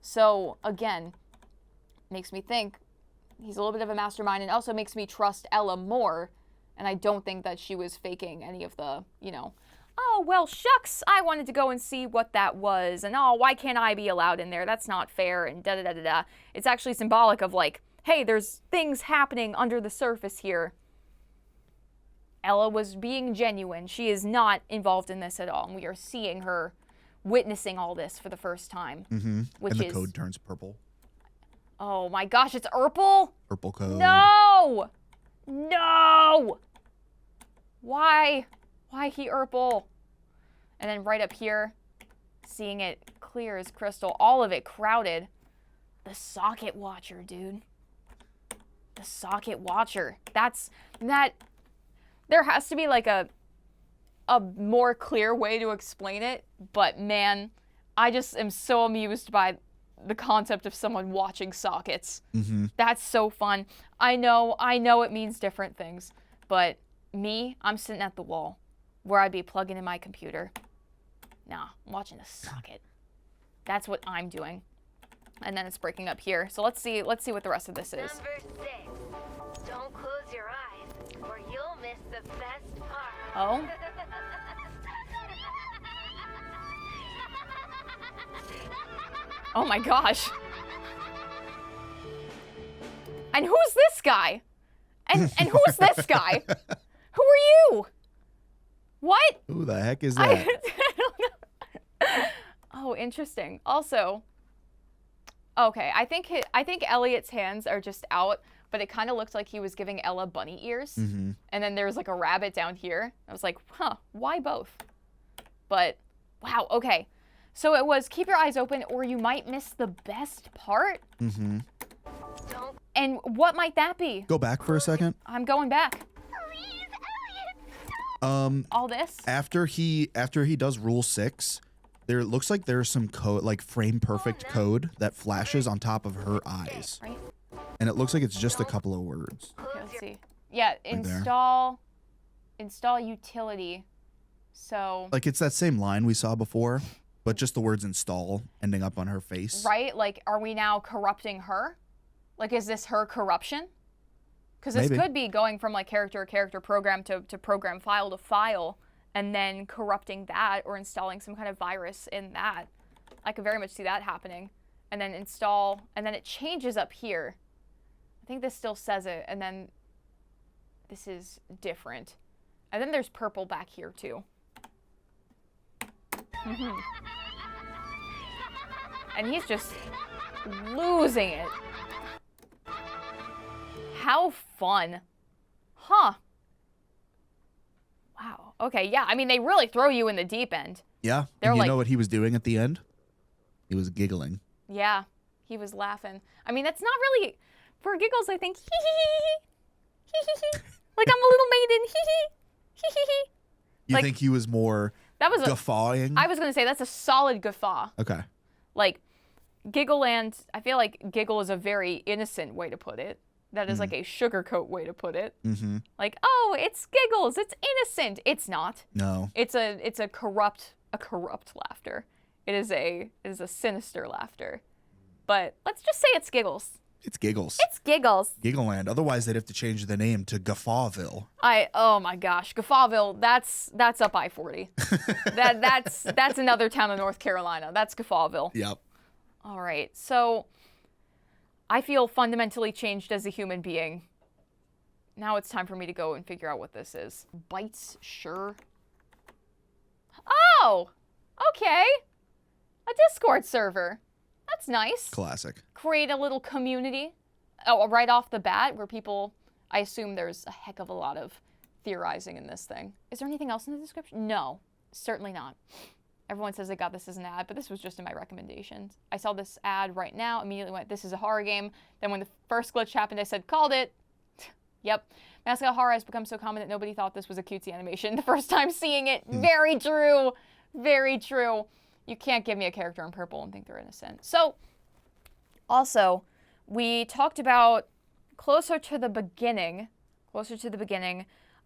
So again, makes me think he's a little bit of a mastermind, and also makes me trust Ella more. And I don't think that she was faking any of the, oh, well, shucks, I wanted to go and see what that was, and oh, why can't I be allowed in there? That's not fair, and da-da-da-da-da. It's actually symbolic of like, hey, there's things happening under the surface here. Ella was being genuine. She is not involved in this at all, and we are seeing her witnessing all this for the first time. Which And the is, code turns purple. oh my gosh, it's Urple? Purple code. No! No! Why he Urple? And then right up here, seeing it clear as crystal, all of it crowded. The socket watcher, dude. The socket watcher. There has to be like a more clear way to explain it, but man, I just am so amused by the concept of someone watching sockets. That's so fun. I know it means different things, but me, I'm sitting at the wall where I'd be plugging in my computer. Nah, I'm watching a socket. That's what I'm doing. And then it's breaking up here. So let's see what the rest of this is. Number 6. Don't close your eyes, or you'll miss the best part. Oh? Oh my gosh. And who's this guy? And who's this guy? Who are you? What? Who the heck is that? I don't know. Oh, interesting. Also, okay, I think Elliot's hands are just out, but it kind of looked like he was giving Ella bunny ears. Mm-hmm. And then there's like a rabbit down here. I was like, huh, why both? But wow, okay. So it was keep your eyes open or you might miss the best part. Mm-hmm. And what might that be? Go back for a second. I'm going back. Please, Elliot, All this? After he does rule 6, there looks like there's some code, like frame perfect code that flashes on top of her eyes. Right? And it looks like it's just a couple of words. Okay, let's see. Yeah, there. install utility. So Like it's that same line we saw before, but just the words install ending up on her face. right? Like, are we now corrupting her? Like, is this her corruption? Because this Maybe. could be going from like character to character, program to program, file to file, and then corrupting that or installing some kind of virus in that. I could very much see that happening. And then install, and then it changes up here. I think this still says it, and then this is different. And then there's purple back here too. And he's just losing it. How fun. Huh. Wow. Okay, yeah. I mean, they really throw you in the deep end. Yeah. They're And you like- know what he was doing at the end? He was giggling. Yeah, he was laughing. I mean, that's not really for giggles. I think hee hee hee hee hee hee. Like I'm a little maiden. Hee hee hee hee hee. You Like- think he was more That was a. guffawing? I was gonna say that's a solid guffaw. Okay. Like Giggleland. I feel like giggle is a very innocent way to put it. That is like a sugarcoat way to put it. Mm-hmm. Like, oh, it's giggles. It's innocent. It's not. No. It's a corrupt laughter. It is a sinister laughter. But let's just say it's giggles. It's giggles. It's giggles. Giggleland. Otherwise, they'd have to change the name to Guffawville. Oh my gosh, Guffawville. That's up I-40. that's another town in North Carolina. That's Guffawville. Yep. All right, so I feel fundamentally changed as a human being. Now it's time for me to go and figure out what this is. Bites, sure. Oh, okay. A Discord server. That's nice. Classic. Create a little community. Oh, right off the bat where people, I assume there's a heck of a lot of theorizing in this thing. Is there anything else in the description? No, certainly not. Everyone says they got this as an ad, but this was just in my recommendations. I saw this ad right now, immediately went, this is a horror game. Then when the first glitch happened, I said, called it. Yep. Mascot horror has become so common that nobody thought this was a cutesy animation the first time seeing it. Very true. Very true. You can't give me a character in purple and think they're innocent. So, also, we talked about closer to the beginning,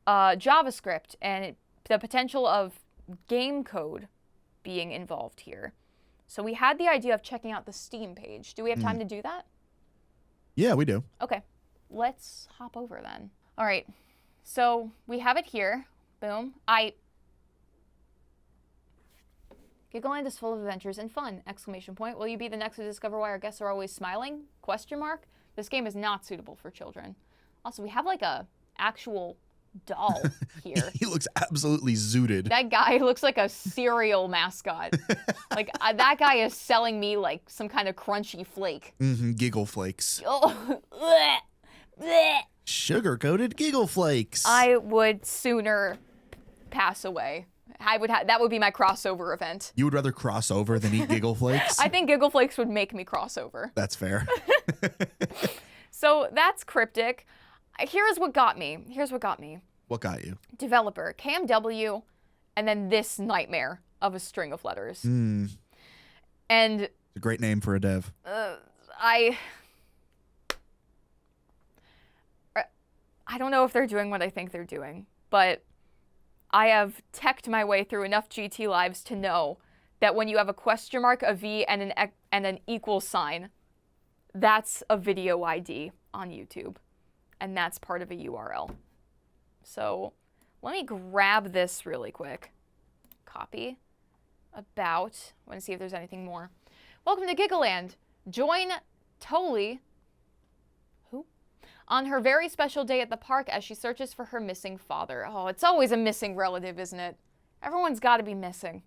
JavaScript and the potential of game code being involved here. So we had the idea of checking out the Steam page. Do we have time to do that? Yeah, we do. Okay, let's hop over then. All right, so we have it here. Boom. Giggleland is full of adventures and fun! Exclamation point. Will you be the next to discover why our guests are always smiling? Question mark. This game is not suitable for children. Also, we have like a actual doll here. He looks absolutely zooted. That guy looks like a cereal mascot. Like that guy is selling me like some kind of crunchy flake. Mm-hmm. Giggle flakes. Oh, bleh, bleh. Sugar-coated giggle flakes. I would sooner pass away. That would be my crossover event. You would rather cross over than eat giggle flakes? I think Giggle Flakes would make me crossover. That's fair. So that's cryptic. Here's what got me. What got you? Developer, KMW, and then this nightmare of a string of letters. It's And a great name for a dev. I don't know if they're doing what I think they're doing, but I have teched my way through enough GT lives to know that when you have a question mark, a V, and an equal sign, that's a video ID on YouTube, and that's part of a URL. So let me grab this really quick. Copy. About. I want to see if there's anything more. Welcome to Giggleland. Join Toli, who? On her very special day at the park as she searches for her missing father. Oh, it's always a missing relative, isn't it? Everyone's got to be missing.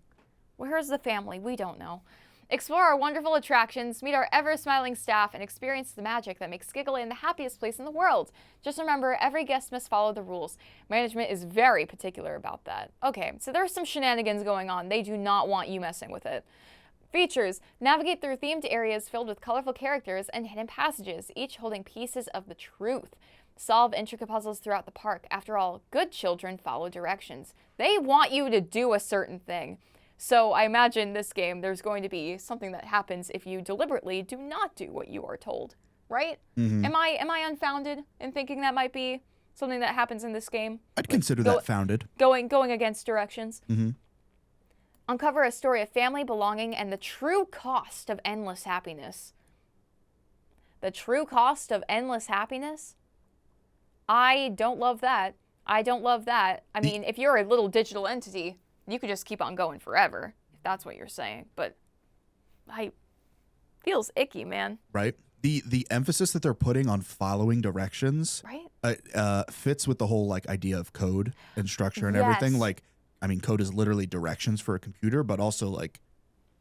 Where's the family? We don't know. Explore our wonderful attractions, meet our ever-smiling staff, and experience the magic that makes Giggleland the happiest place in the world. Just remember, every guest must follow the rules. Management is very particular about that. Okay, so there's some shenanigans going on. They do not want you messing with it. Features: navigate through themed areas filled with colorful characters and hidden passages, each holding pieces of the truth. Solve intricate puzzles throughout the park. After all, good children follow directions. They want you to do a certain thing. So I imagine this game, there's going to be something that happens if you deliberately do not do what you are told, right? Mm-hmm. Am I unfounded in thinking that might be something that happens in this game? I'd consider that founded. Going against directions. Mm-hmm. Uncover a story of family, belonging, and the true cost of endless happiness. The true cost of endless happiness? I don't love that. I don't love that. I mean, if you're a little digital entity, you could just keep on going forever, if that's what you're saying. But feels icky, man. Right. The emphasis that they're putting on following directions, right, fits with the whole like idea of code and structure and yes. everything. Like, I mean, code is literally directions for a computer, but also like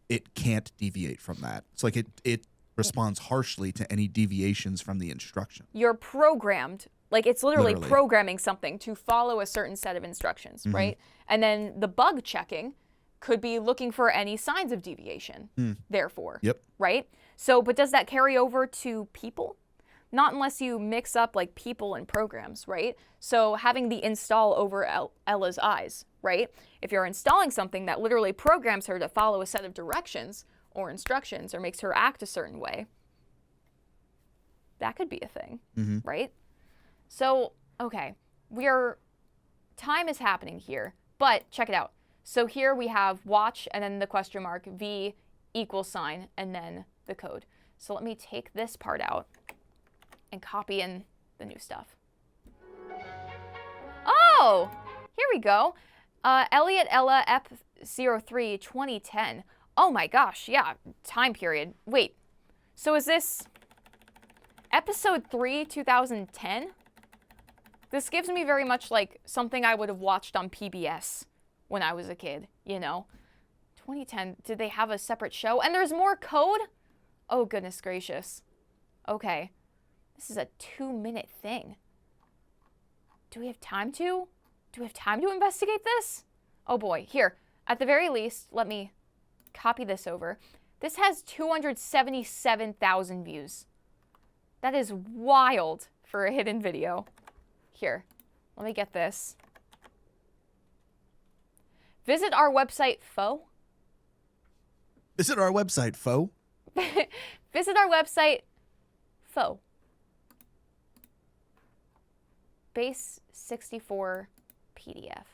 it can't deviate from that. It's like it responds harshly to any deviations from the instruction. You're programmed. Like, it's literally programming something to follow a certain set of instructions, mm-hmm. right? And then the bug checking could be looking for any signs of deviation, therefore. Yep. Right? So, but does that carry over to people? Not unless you mix up, like, people and programs, right? So having the install over Ella's eyes, right? If you're installing something that literally programs her to follow a set of directions or instructions or makes her act a certain way, that could be a thing, mm-hmm. right? So, okay, time is happening here, but check it out. So here we have watch and then the question mark, V = sign, and then the code. So let me take this part out and copy in the new stuff. Oh, here we go. Elliot Ella Ep03 2010. Oh my gosh, yeah, time period. Wait, so is this episode 3, 2010? This gives me very much like something I would have watched on PBS when I was a kid, you know? 2010, did they have a separate show? And there's more code? Oh, goodness gracious. Okay. This is a 2-minute thing. Do we have time to investigate this? Oh boy, here. At the very least, let me copy this over. This has 277,000 views. That is wild for a hidden video. Here, let me get this. Visit our website, foe. Visit our website, foe. Visit our website, foe. Base 64 PDF.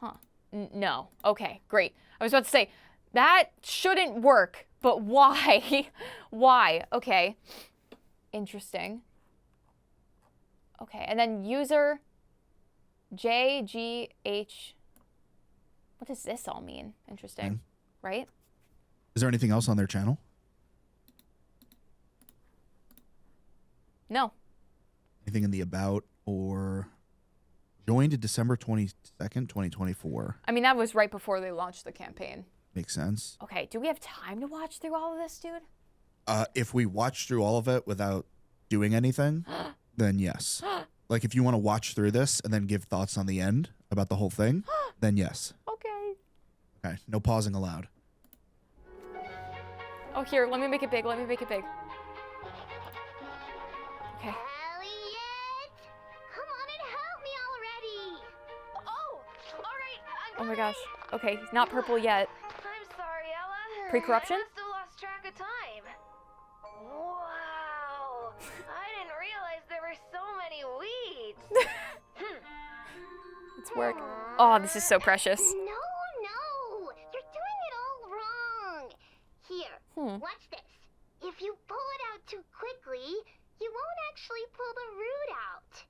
Huh. No. Okay, great. I was about to say, that shouldn't work, but why? Why? Okay. Interesting. Okay, and then user JGH. What does this all mean? Interesting, right? Is there anything else on their channel? No. Anything in the about or joined December 22nd, 2024? I mean, that was right before they launched the campaign. Makes sense. Okay, do we have time to watch through all of this, dude? If we watch through all of it without doing anything, then yes. Like, if you want to watch through this and then give thoughts on the end about the whole thing, then yes. Okay. Okay, no pausing allowed. Oh, here, let me make it big. Let me make it big. Okay. Elliot! Come on and help me already! Oh, all right, I'm Oh my gosh. coming. Okay, he's not purple yet. I'm sorry, Ella. Pre-corruption? I must have lost track of time. Wow. I didn't realize there were so many weeds. It's work. Oh, this is so precious. No. You're doing it all wrong. Here, watch this. If you pull it out too quickly, you won't actually pull the root out.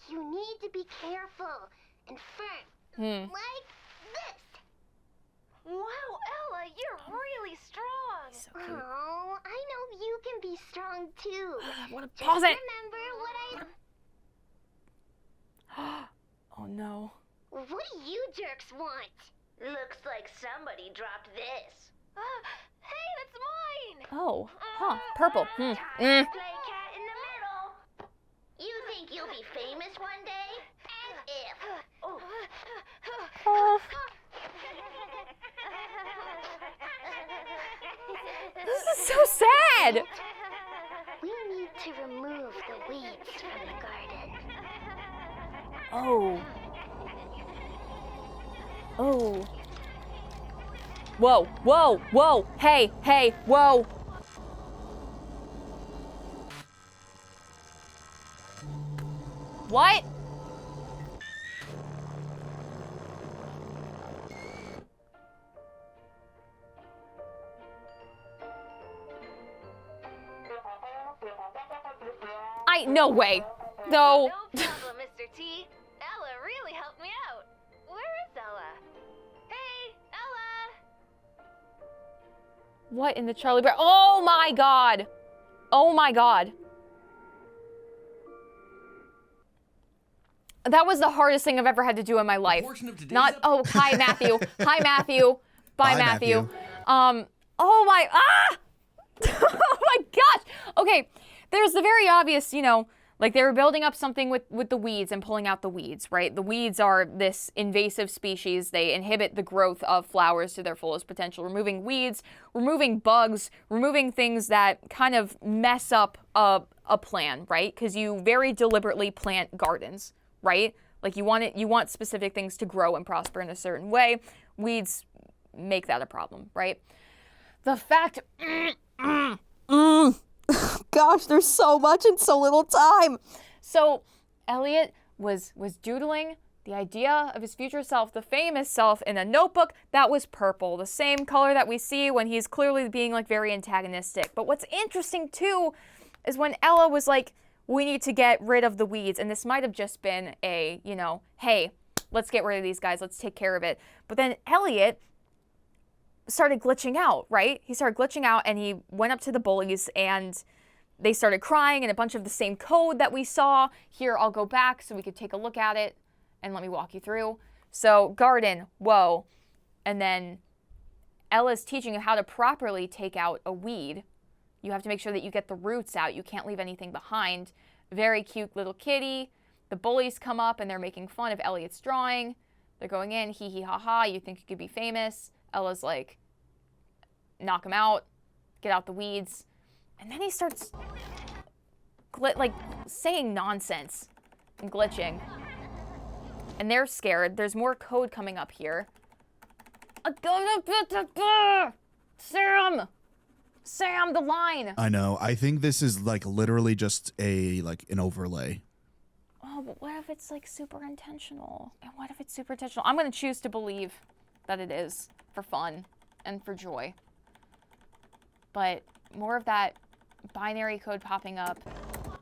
You need to be careful and firm. Like this. Wow, Ella, you're really wrong too. I want to Just pause it. remember what Oh no. what do you jerks want? Looks like somebody dropped this. Hey, that's mine. Oh, huh, purple. Time to play cat in the middle. You think you'll be famous one day? As if. Oh. This is so sad. We need to remove the weeds from the garden. Oh. Oh. Whoa, whoa, whoa. Hey, hey, whoa. What? No way. No. No problem, Mr. T. Ella really helped me out. Where is Ella? Hey, Ella! What in the Charlie Brown? Oh my God. Oh my God. That was the hardest thing I've ever had to do in my life. Not, oh, hi, Matthew. Hi, Matthew. Bye, Matthew. Oh my, oh my gosh. Okay, there's the very obvious, you know, like they were building up something with the weeds and pulling out the weeds, right? The weeds are this invasive species. They inhibit the growth of flowers to their fullest potential. Removing weeds, removing bugs, removing things that kind of mess up a plan, right? Because you very deliberately plant gardens, right? Like you want specific things to grow and prosper in a certain way. Weeds make that a problem, right? The fact, gosh, there's so much in so little time. So Elliot was doodling the idea of his future self, the famous self, in a notebook that was purple, the same color that we see when he's clearly being like very antagonistic. But what's interesting too is when Ella was like, we need to get rid of the weeds, and this might have just been a, you know, hey, let's get rid of these guys, let's take care of it. But then Elliot started glitching out, right? He started glitching out and he went up to the bullies and they started crying and a bunch of the same code that we saw. Here, I'll go back so we could take a look at it and let me walk you through. So garden, whoa. And then Ella's teaching you how to properly take out a weed. You have to make sure that you get the roots out. You can't leave anything behind. Very cute little kitty. The bullies come up and they're making fun of Elliot's drawing. They're going in, hee hee ha ha, you think you could be famous. Ella's like, knock him out, get out the weeds. And then he starts saying nonsense and glitching. And they're scared. There's more code coming up here. Sam, the line. I know. I think this is like literally just an overlay. Oh, but what if it's like super intentional? And what if it's super intentional? I'm going to choose to believe that it is for fun and for joy. But more of that binary code popping up,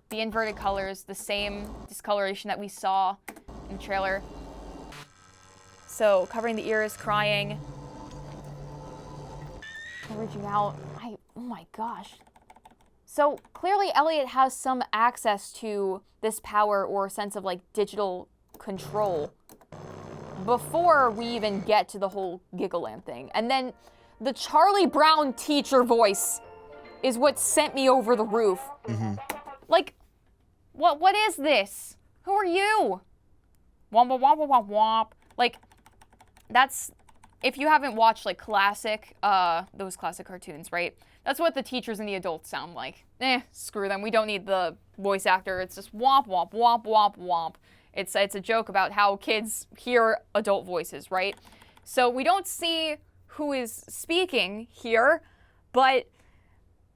the inverted colors, the same discoloration that we saw in the trailer. So covering the ears, crying, reaching out. Oh my gosh. So clearly Elliot has some access to this power or sense of like digital control before we even get to the whole Giggleland thing. And then the Charlie Brown teacher voice is what sent me over the roof. Mm-hmm. Like, what is this? Who are you? Womp womp womp womp womp. Like, that's, if you haven't watched like classic, those classic cartoons, right? That's what the teachers and the adults sound like. Screw them. We don't need the voice actor. It's just womp womp womp womp womp. It's a joke about how kids hear adult voices, right? So we don't see who is speaking here, but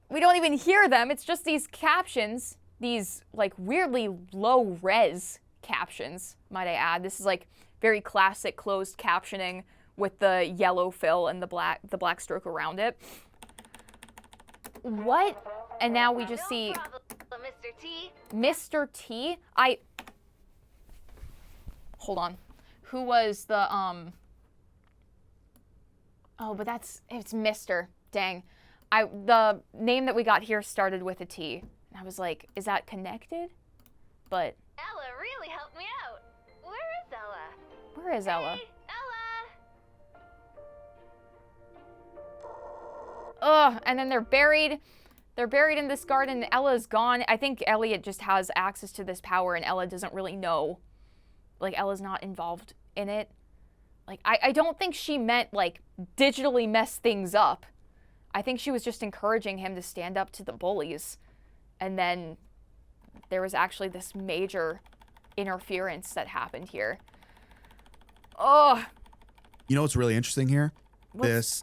we don't even hear them. It's just these captions, these like weirdly low res captions, might I add. This is like very classic closed captioning with the yellow fill and the black stroke around it. What? And now we just see Mr. T. Mr. T. Hold on. Who was the Oh, but it's Mr. Dang. The name that we got here started with a T. And I was like, is that connected? But Ella really helped me out. Where is Ella? where is Ella? Hey, Ella! Ugh, and then they're buried. They're buried in this garden. Ella's gone. I think Elliot just has access to this power and Ella doesn't really know. Like, Ella's not involved in it. Like, I don't think she meant, like, digitally mess things up. I think she was just encouraging him to stand up to the bullies. And then there was actually this major interference that happened here. Ugh. You know what's really interesting here? What's-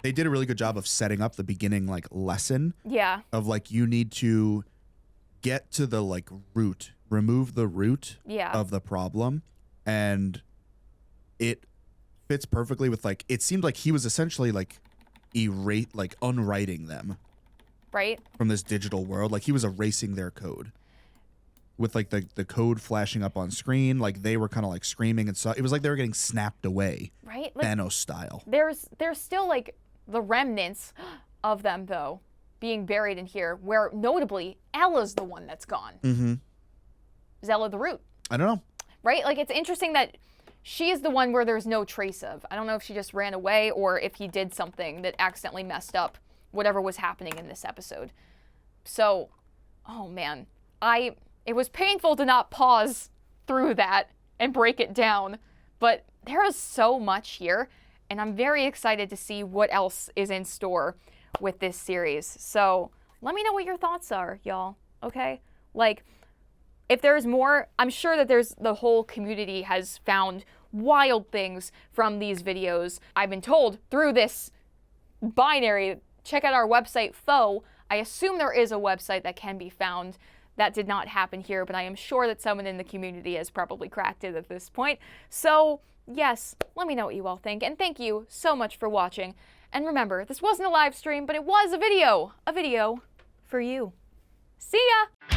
They did a really good job of setting up the beginning, like, lesson Yeah. of, like, you need to get to the, like, root, remove the root Yeah. of the problem. And it fits perfectly with, like, it seemed like he was essentially, like, unwriting them Right? from this digital world. Like, he was erasing their code. With, like, the code flashing up on screen. Like, they were kind of, like, screaming and stuff. It was like they were getting snapped away. Right? Like, Thanos style. there's still, like, the remnants of them, though, being buried in here, where notably Ella's the one that's gone. Mm-hmm. Is Ella the root? I don't know. Right? Like, it's interesting that she is the one where there's no trace of. I don't know if she just ran away or if he did something that accidentally messed up whatever was happening in this episode. So, oh man, it was painful to not pause through that and break it down, but there is so much here, and I'm very excited to see what else is in store with this series. So let me know what your thoughts are, y'all, okay? Like, if there's more, I'm sure that the whole community has found wild things from these videos. I've been told through this binary, check out our website, Foe. I assume there is a website that can be found. That did not happen here, but I am sure that someone in the community has probably cracked it at this point. So, yes, let me know what you all think, and thank you so much for watching. And remember, this wasn't a live stream, but it was a video for you. See ya!